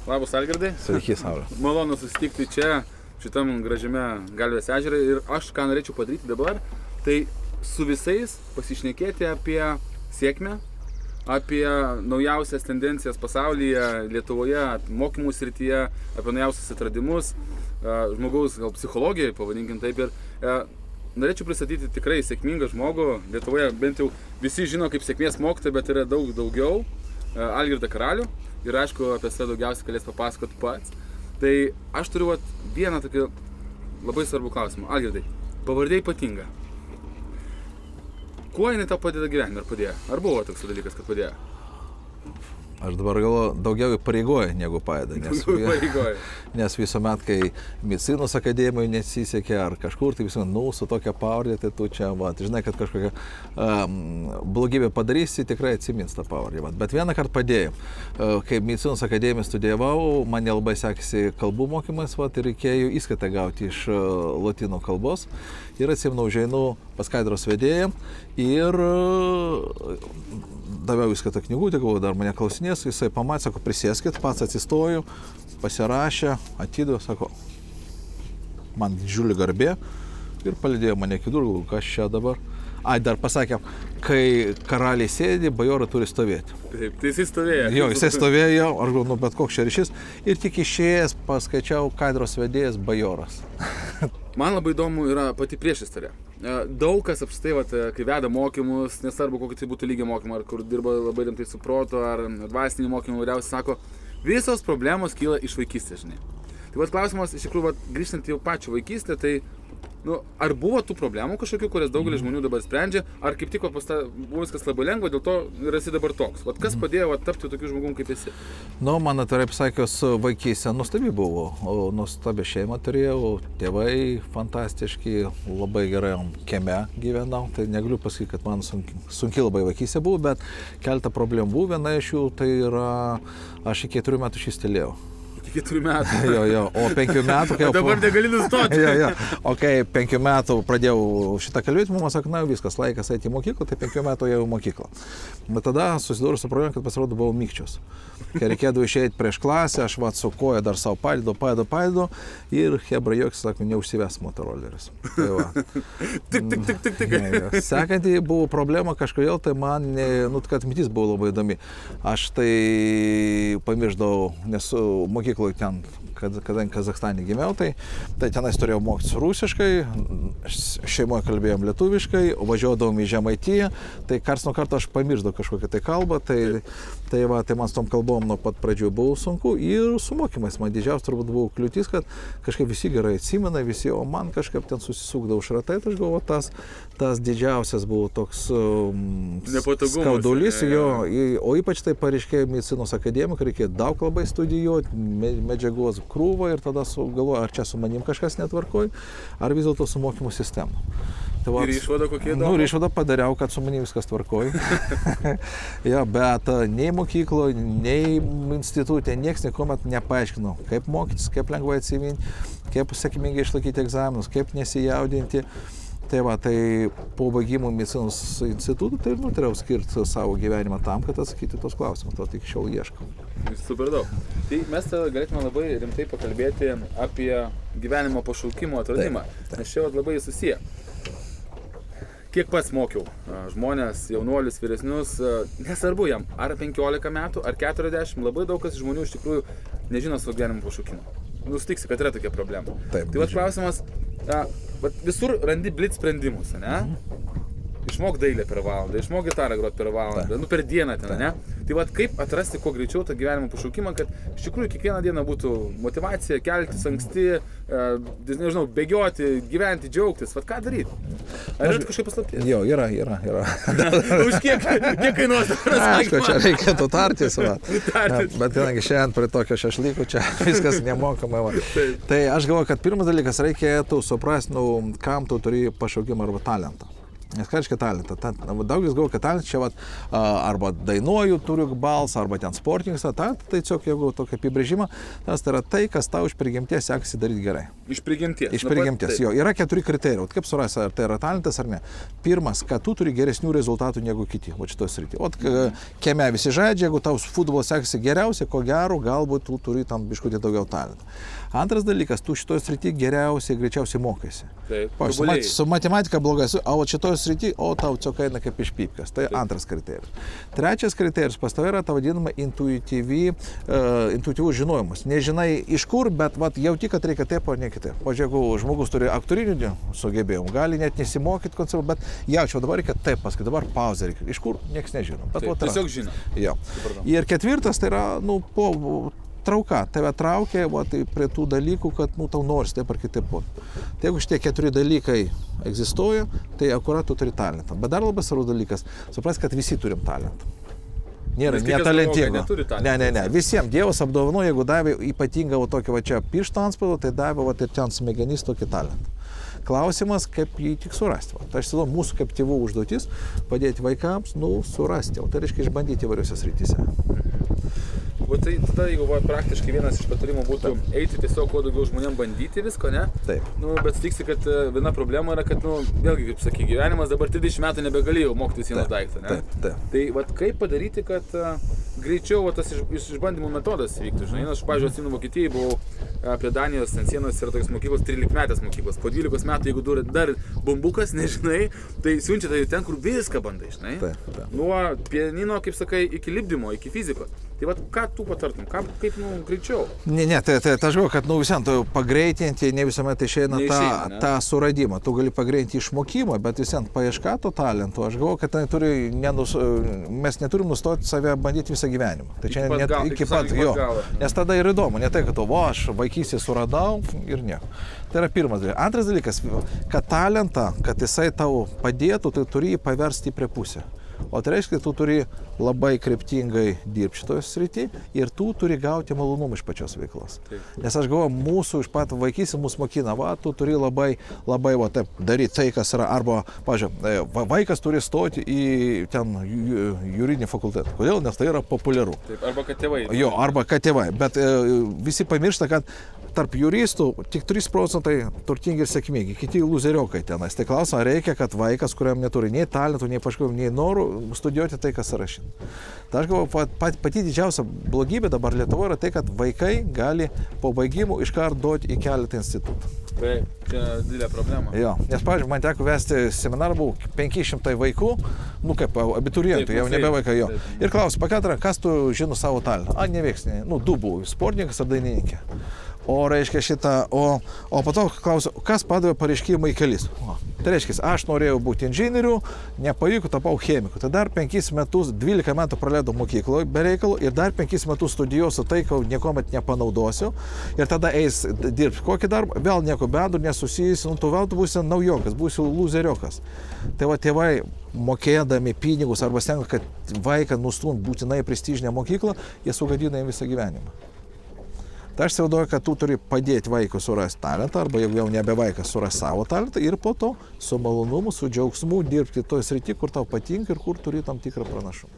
Labas, Algirdai. Sveiki, Saulė. Malonu susitikti čia, šitam gražiame Galvės ežere. Ir aš ką norėčiau padaryti dabar, tai su visais pasišnekėti apie sėkmę, apie naujausias tendencijas pasaulyje, Lietuvoje, mokymų srityje, apie naujausius atradimus, žmogaus gal psichologiją, pavadinkim taip. Ir norėčiau pristatyti tikrai sėkmingą žmogų. Lietuvoje bent jau visi žino kaip sėkmės mokytoją, bet yra daug daugiau. Algirdą Karalių. Ir aišku, apie save daugiausiai galės papasakoti pats. Tai aš turiu vieną tokį labai svarbų klausimą. Algirdai, pavardė ypatinga. Kuo jinai tau padeda gyvenime? Ar padėjo? Ar buvo toks dalykas, kad padėjo? Aš dabar galvoju, daugiau pareigoja negu padeda. Nes visuomet, kai medicinos akademijoje nesisekė ar kažkur, tai visuomet, su tokia pavardė, tai tu čia, žinai, kad kažkokią blogybę padarysi, tikrai atsimins tą pavardį. Bet vieną kartą padėjau. Kai medicinos akademijoje studijavau, man nelabai sekėsi kalbų mokymas, ir reikėjo įskaitą gauti iš lotynų kalbos. Ir atsimenu, užeinu pas katedros vedėją ir daviau įskaitą knygutę, galvoju, dar mane klausinės, jisai pamatė, sako, prisėskit, pats atsistoju, pasirašė, atidu, sako, man didžiulį garbė ir palydėjo mane iki durų, kas čia dabar. Dar pasakė, kai karaliai sėdi, bajorai turi stovėti. Taip, tai jisai stovėjo. Jo, jisai stovėjo, aš galvoju, bet koks čia ryšys. Ir tik išėjęs paskaičiau katedros vedėjas bajoras. Man labai įdomu yra pati priešistorė. Daug kas apskritai, kai veda mokymus, nesvarbu kokį tai būtų lygio mokymą, ar kur dirba labai rimtai su proto, ar dvasinį mokymą, vairiausiai sako, visos problemos kyla iš vaikystės, žinai. Tai klausimas, iš tikrųjų, grįžtant į pačią vaikystę, tai ar buvo tų problemų kažkokių, kurias daugelis žmonių dabar sprendžia, ar kaip tik buvo viskas labai lengva, dėl to ir esi dabar toks? Kas padėjo tapti tokiu žmogum kaip esi? Man atvirai pasakius, vaikystė nuostabi buvo. Nuostabią šeimą turėjau, tėvai fantastiški, labai gerai kieme gyvenau. Tai negaliu pasakyti, kad man sunki labai vaikystė buvo, bet keletą problemų buvo. Viena iš jų tai yra, aš iki 4 metų šystelėjau. 4 metų. Jo, o 5 metų... Dabar negali nustoti. O kai 5 metų pradėjau šitą kalbėti, mama sako, viskas, laikas eiti į mokyklą, tai 5 metų jau į mokyklą. Bet tada susidūriau su problema, kad pasirodo buvau mykčius. Kai reikėdavo išeiti prieš klasę, aš su koja dar savo padedu ir hebra joks, sako, neužsives motoroleris. Tik. Sekantį buvo problema kažkodėl, tai man, kad mintis buvo labai įdomi. Aš tai pamiršdavau, nes mokyklą ten, kadangi Kazachstane gimiau, tai tenais turėjau mokytis rusiškai, šeimoje kalbėjom lietuviškai, važiuodavom į Žemaitiją, tai karts nuo karto aš pamiršdavau kažkokią tai kalbą, tai man su tom kalbom nuo pat pradžių buvo sunku ir su mokymais man didžiausias turbūt buvo kliūtis, kad kažkaip visi gerai atsimena, o man kažkaip ten susisukdavo šratai, tai aš galvoju, tas didžiausias buvo toks skaudulys, o ypač tai pareiškėjo medicinos akademikai, reikėjo daug labai studijuoti, medžiagos krūvą ir tada galvoju, ar čia su manim kažkas netvarkoj, ar vis dėlto su mokymų sistema. Ir išvada kokie daug? Ir išvada padariau, kad su manim viskas tvarkoj. Bet nei mokykloje, nei institutė, nieks niekuomet nepaaiškino, kaip mokytis, kaip lengvai atsiminti, kaip sėkmingai išlaikyti egzaminus, kaip nesijaudinti. Tai po baigimo medicinos institutų, tai turėjau skirti savo gyvenimą tam, kad atsakyti tos klausimus, to tik šiol ieškau. Super daug. Tai mes galėtume labai rimtai pakalbėti apie gyvenimo pašaukimo atradimą, nes čia labai susiję. Kiek pats mokiau žmonės, jaunuolius, vyresnius, nesvarbu jam, ar 15 metų, ar 40, labai daug kas žmonių iš tikrųjų nežino savo gyvenimo pašaukimo. Nustiksi, kad yra tokia problema. Tai klausimas, visur randi blitz sprendimus, ne? Išmok dailę per valandą, išmok gitarą groti per valandą, per dieną ten, ne? Tai kaip atrasti kuo greičiau tą gyvenimo pašaukimą, kad iš tikrųjų kiekvieną dieną būtų motyvacija, keltis anksti, nežinau, bėgioti, gyventi, džiaugtis, ką daryti? Ar yra kažkaip paslapties? Jo, yra. Už kiek kainuos? Aišku, čia reikėtų tartis, bet kadangi šiandien prie tokio šašlyko, čia viskas nemokamai. Tai aš galvoju, kad pirmas dalykas reikėtų suprasti, kam tu turi pašaukimą arba talentą. Nes ką reiškia talentą? Daugelis galvoja, kad talentas čia arba dainuoju, turiu balsą, arba ten sportininkas. Tai tiesiog, jeigu tokį apibrėžimą, tas yra tai, kas tau iš prigimties sekasi daryti gerai. Iš prigimties? Iš prigimties, jo. Yra 4 kriterijai. Kaip surasi, ar tai yra talentas ar ne. Pirmas, kad tu turi geresnių rezultatų negu kiti. O šitos srityje. Kieme visi žaidžia, jeigu tau futbolas sekasi geriausiai, ko gero, galbūt tu turi tam biškutį daugiau talentų. Antras dalykas, tu šitoje srityje geriausiai, greičiausiai mokaisi. Su matematika blogai, o šitoje srityje, o tau tiesiog eina kaip iš pypkės. Tai antras kriterijus. Trečias kriterijus pas tavai yra ta vadinama intuityvus žinojimas. Nežinai iš kur, bet jauti, kad reikia taip, o ne kitaip. O jeigu žmogus turi aktorinių sugebėjimų, gali net nesimokyti koncertų, bet jaučiu, dabar reikia taip paskui, dabar pauzę reikia. Iš kur, niekas nežino. Tiesiog žino. Jo. Ir ketvirtas tai yra, trauka, tave traukia prie tų dalykų, kad tau nors taip ar kitaip. Tai jeigu šitie 4 dalykai egzistuoja, tai akurat tu turi talentą. Bet dar labai svarbus dalykas, supras, kad visi turim talentą. Nėra netalentingo. Ne. Visiems Dievas apdovanojo, jeigu davė ypatingą tokį čia piršto antspaudą, tai davė ir ten smegenys tokį talentą. Klausimas, kaip jį tik surasti. Tai aš siūlau, mūsų kaip tėvų užduotis padėti vaikams, surasti. O tai reiškia išbandyti įvairiose srityse. O tai tada, jeigu praktiškai vienas iš patarimų būtų eiti tiesiog kuo daugiau žmonėm bandyti visko, ne? Taip. Bet tiksi, kad viena problema yra, kad, vėlgi, kaip sakai, gyvenimas dabar 30 metų nebegalėjau mokytis vieną daiktą, ne? Taip. Tai kaip padaryti, kad greičiau tas išbandymų metodas vyktų, žinai? Aš, pavyzdžiui, atsimenu, Vokietijai buvau apie Danijos ant sienos yra tokios mokyklos, 13-metės mokyklos. Po 12 metų, jeigu dar bombukas, nežinai, tai siunčia tai ten, kur viską bandai, žinai? Taip. Nuo pianino, kaip sakai, iki lipdymo, iki fizikos. Tai ką tu patartum, kaip greičiau? Ne, tai aš galvoju, kad visiems pagreitinti ne visuomet išeina tą suradimą. Tu gali pagreitinti išmokimą, bet visiems paieška to talento. Aš galvoju, kad mes neturim nustoti save bandyti visą gyvenimą. Tai čia iki pat galo. Nes tada ir įdomu, ne tai, kad aš vaikystėje suradau ir nieko. Tai yra pirmas dalykas. Antras dalykas, kad talentą, kad jisai tau padėtų, tai turi jį paversti į pusę. O tai reiškia, tu turi labai kryptingai dirbti šitoje srityje ir tu turi gauti malonumą iš pačios veiklos. Nes aš galvoju, mūsų iš pat vaikystės mūsų mokina, tu turi labai taip daryti tai, kas yra, arba, pavyzdžiui, vaikas turi stoti į ten juridinį fakultetą. Kodėl? Nes tai yra populiaru. Taip, arba kad tėvai. Jo, arba kad tėvai. Bet visi pamiršta, kad tarp juristų tik 3% turtingi ir sėkmingi, kiti lūzeriokai tenais. Tai klausimą reikia, kad vaikas, kuriam neturi nei talentų, nei paškų, nei norų, studijuoti tai, kas yra šiandien. Tai aš galvoju, pati didžiausia blogybė dabar Lietuvoje yra tai, kad vaikai gali po baigimų iškart duoti į keletą institutų. Taip, čia didelė problema. Jo, nes, pavyzdžiui, man teko vesti seminarą, buvo 500 vaikų, kaip abiturientų, jau nebe vaikai jo. Ir klausiu, pakatra, kas tu žino savo talentą? Neveiksnė, 2 buvo, sportininkas ar dainininkė. O reiškia o po to klausiu, kas padavė pareiškimą į kelis. Tai reiškia, aš norėjau būti inžinieriu, nepavyko, tapau chemiku. Tai dar 5 metus, 12 metų praleidau mokykloje be reikalų ir dar 5 metus studijuosiu tai, ko niekuomet nepanaudosiu. Ir tada eis dirbti kokį darbą, vėl nieko bendro, nesusijusi, tu vėl tu būsi naujokas, būsi lūzeriokas. Tai tėvai mokėdami pinigus arba stengia, kad vaiką nustumt būtinai prestižinę mokyklą, jie sugadina jam visą gyvenimą. Tai aš įsivaizduoju, kad tu turi padėti vaikui surasti talentą, arba jeigu jau nebe vaikas surasti savo talentą ir po to su malonumu, su džiaugsmu dirbti toje srityje, kur tau patinka ir kur turi tam tikrą pranašumą.